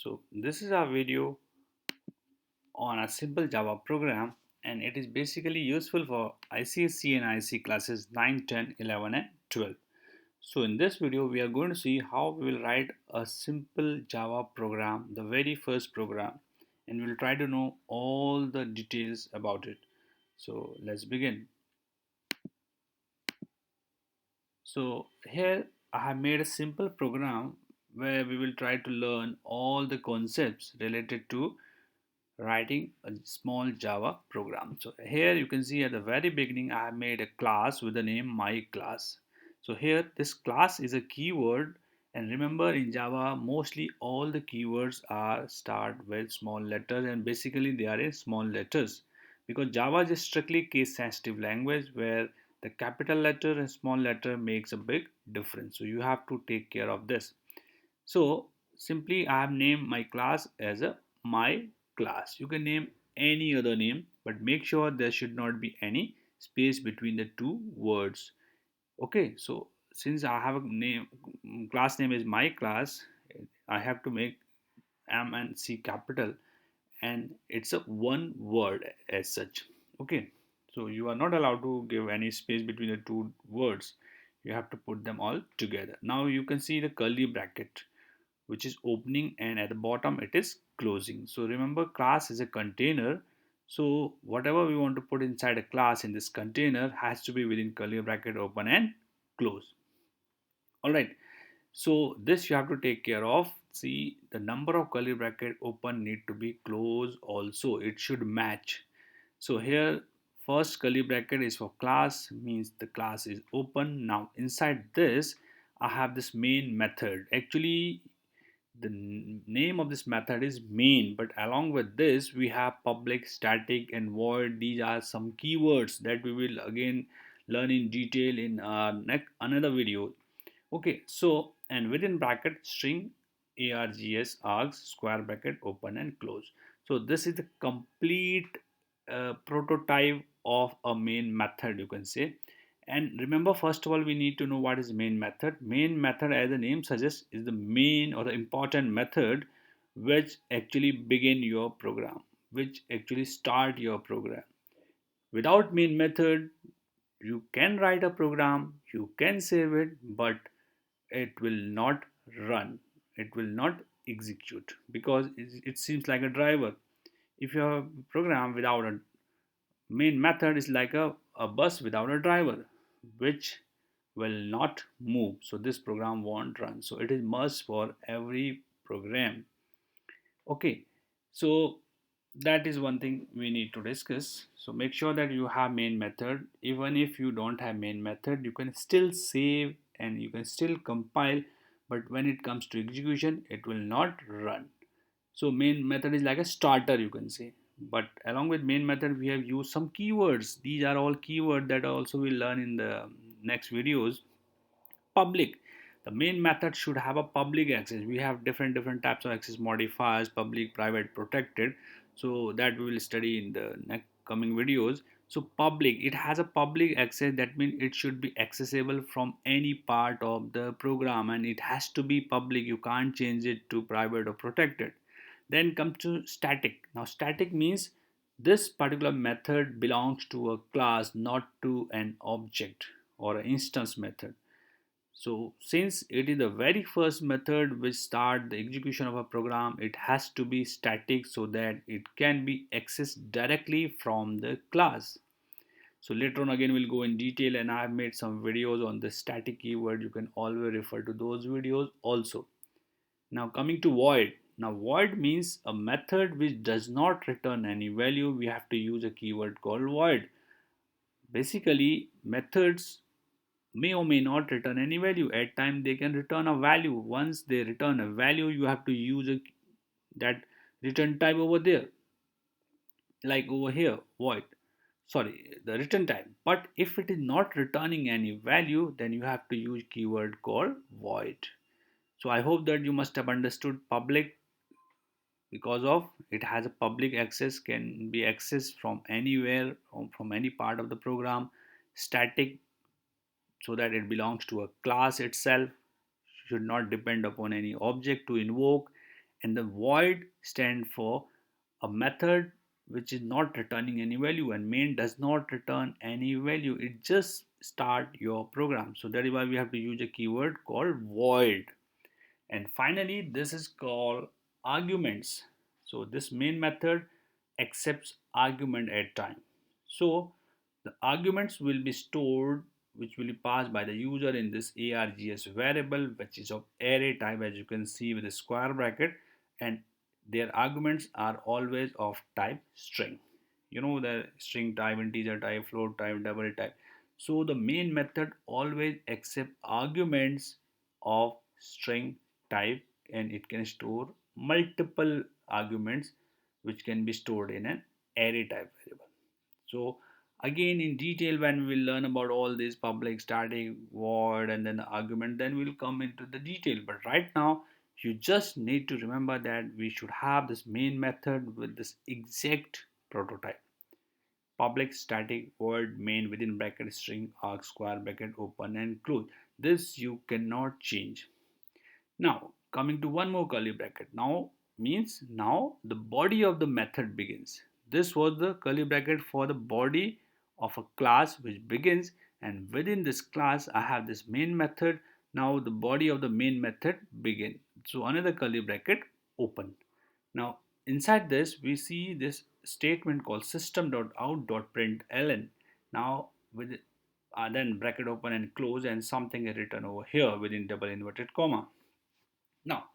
So this is our video on a simple Java program, and it is basically useful for ICSE and IC classes 9, 10, 11 and 12. So in this video we are going to see how we will write a simple Java program, the very first program, and we'll try to know all the details about it. So let's begin. So here I have made a simple program where we will try to learn all the concepts related to writing a small Java program. So here you can see at the very beginning I have made a class with the name my class. So here this class is a keyword, and remember in Java mostly all the keywords are start with small letters, and basically they are in small letters because Java is a strictly case sensitive language where the capital letter and small letter makes a big difference. So you have to take care of this. So simply I have named my class as a my class. You can name any other name, but make sure there should not be any space between the two words. Okay, so since I have a name, class name is my class, I have to make M and C capital, and it's a one word as such. Okay, so you are not allowed to give any space between the two words. You have to put them all together. Now you can see the curly bracket which is opening, and at the bottom it is closing. So remember, class is a container, so whatever we want to put inside a class in this container has to be within curly bracket open and close. All right, so this you have to take care of. See, the number of curly bracket open need to be close also, it should match. So here first curly bracket is for class, means the class is open. Now inside this I have this main method. Actually the name of this method is main, but along with this we have public, static and void. These are some keywords that we will again learn in detail in next another video. Okay, so and within bracket string args, args, square bracket open and close. So this is the complete prototype of a main method, you can say. And remember, first of all we need to know what is main method. Main method, as the name suggests, is the main or the important method which actually begin your program, which actually start your program. Without main method you can write a program, you can save it, but it will not run, it will not execute, because it seems like a driver. If you have a program without a main method, is like a bus without a driver, which will not move, so this program won't run. So it is must for every program. Okay, so that is one thing we need to discuss. So make sure that you have main method. Even if you don't have main method, you can still save and you can still compile, but when it comes to execution it will not run. So main method is like a starter, you can say. But along with main method we have used some keywords. These are all keywords that also we'll learn in the next videos. Public, the main method should have a public access. We have different types of access modifiers: public, private, protected. So that we will study in the next coming videos. So public, it has a public access, that means it should be accessible from any part of the program, and it has to be public. You can't change it to private or protected. Then come to static. Now static means this particular method belongs to a class, not to an object or an instance method. So since it is the very first method which start the execution of a program, it has to be static so that it can be accessed directly from the class. So later on again we'll go in detail, and I have made some videos on the static keyword. You can always refer to those videos also. Now coming to void. Now void means a method which does not return any value. We have to use a keyword called void. Basically methods may or may not return any value. At time they can return a value. Once they return a value, you have to use that return type over there, like over here void, sorry, the return type. But if it is not returning any value, then you have to use keyword called void. So I hope that you must have understood public, because of it has a public access, can be accessed from anywhere or from any part of the program. Static, so that it belongs to a class itself, should not depend upon any object to invoke. And the void stand for a method which is not returning any value, and main does not return any value, it just start your program. So that is why we have to use a keyword called void. And finally, this is called arguments. So this main method accepts argument at time. So the arguments will be stored, which will be passed by the user in this args variable, which is of array type, as you can see with the square bracket, and their arguments are always of type string. You know, the string type, integer type, float type, double type. So the main method always accept arguments of string type, and it can store multiple arguments which can be stored in an array type variable. So again, in detail, when we will learn about all these public, static, void, and then the argument, then we'll come into the detail. But right now, you just need to remember that we should have this main method with this exact prototype: public, static, void, main, within bracket, string, arg, square bracket, open and close. This you cannot change. Now, coming to one more curly bracket. Now means now the body of the method begins. This was the curly bracket for the body of a class which begins, and within this class I have this main method. Now the body of the main method begin. So another curly bracket open. Now inside this we see this statement called system.out.println. Now with then bracket open and close, and something is written over here within double inverted comma. Now,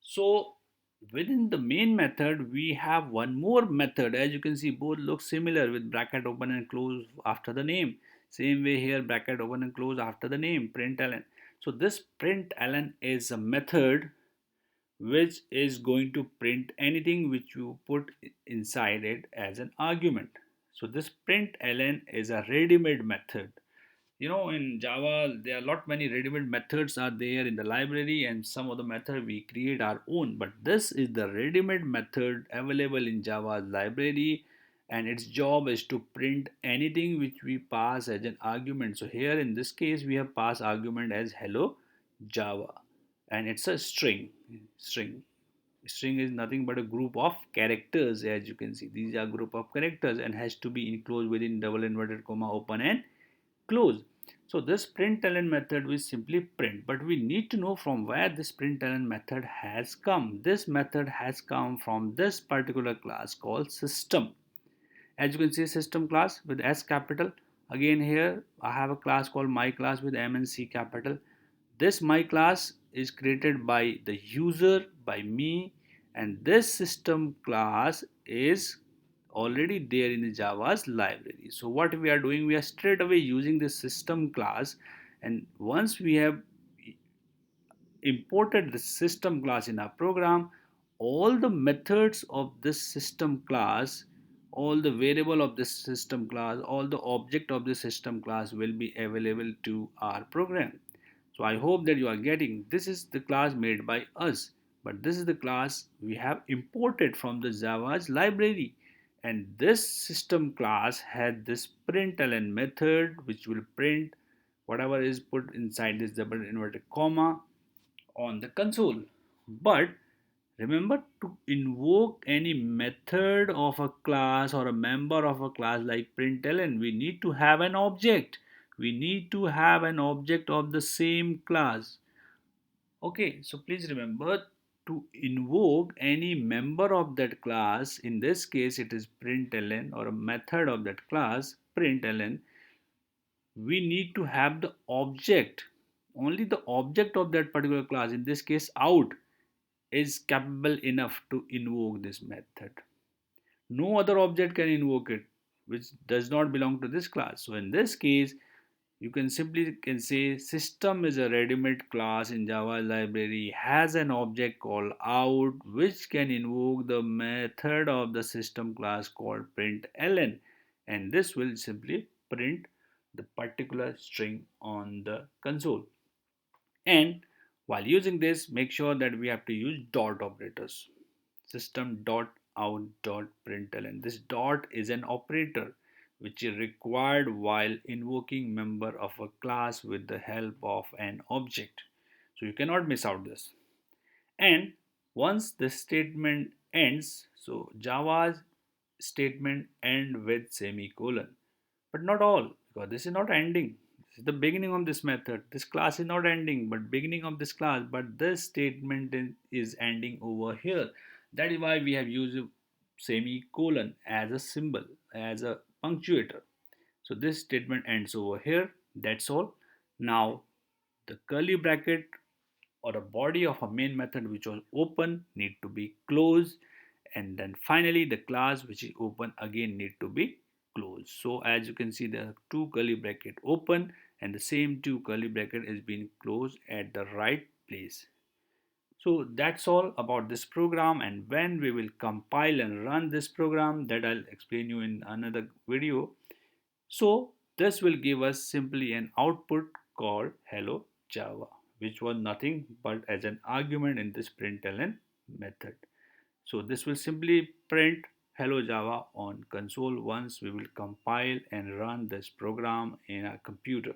so within the main method, we have one more method. As you can see, both look similar with bracket open and close after the name. Same way here, bracket open and close after the name, println. So this println is a method which is going to print anything which you put inside it as an argument. So this println is a ready-made method. You know, in Java there are a lot many ready-made methods are there in the library, and some of the method we create our own, but this is the ready-made method available in Java's library, and its job is to print anything which we pass as an argument. So here in this case we have passed argument as hello Java, and it's a string is nothing but a group of characters. As you can see, these are group of characters and has to be enclosed within double inverted comma, open and close. So this println method will simply print, but we need to know from where this println method has come. This method has come from this particular class called system. As you can see, system class with S capital. Again here I have a class called my class with M and C capital. This my class is created by the user, by me, and this system class is already there in the Java's library. So what we are doing, we are straight away using this system class, and once we have imported the system class in our program, all the methods of this system class, all the variable of this system class, all the object of the system class will be available to our program. So I hope that you are getting, this is the class made by us, but this is the class we have imported from the Java's library. And this system class had this println method which will print whatever is put inside this double inverted comma on the console. But remember, to invoke any method of a class or a member of a class like println, we need to have an object. We need to have an object of the same class. Okay, so please remember, to invoke any member of that class, in this case it is println, or a method of that class println, we need to have the object. Only the object of that particular class, in this case out, is capable enough to invoke this method. No other object can invoke it which does not belong to this class. So in this case, you can simply can say system is a ready-made class in Java library, has an object called out which can invoke the method of the system class called println, and this will simply print the particular string on the console. And while using this, make sure that we have to use dot operators. System dot out dot println. This dot is an operator which is required while invoking member of a class with the help of an object. So you cannot miss out this. And Once the statement ends, so Java's statement end with semicolon. But not all, because this is not ending. This is the beginning of this method. This class is not ending, but beginning of this class. But this statement is ending over here. That is why we have used semicolon as a symbol, as a punctuator. So this statement ends over here. That's all. Now the curly bracket or a body of a main method which was open need to be closed, and then finally the class which is open again need to be closed. So as you can see, there are two curly bracket open and the same two curly bracket is being closed at the right place. So that's all about this program, and when we will compile and run this program, that I'll explain you in another video. So this will give us simply an output called hello Java, which was nothing but as an argument in this println method. So this will simply print hello Java on console once we will compile and run this program in our computer.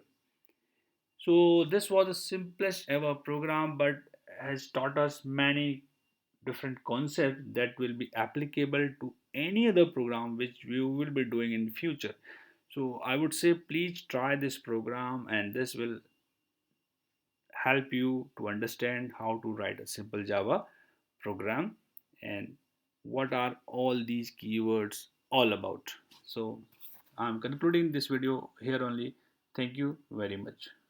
So this was the simplest ever program, but has taught us many different concepts that will be applicable to any other program which we will be doing in future. So I would say please try this program, and this will help you to understand how to write a simple Java program and what are all these keywords all about. So I'm concluding this video here only. Thank you very much.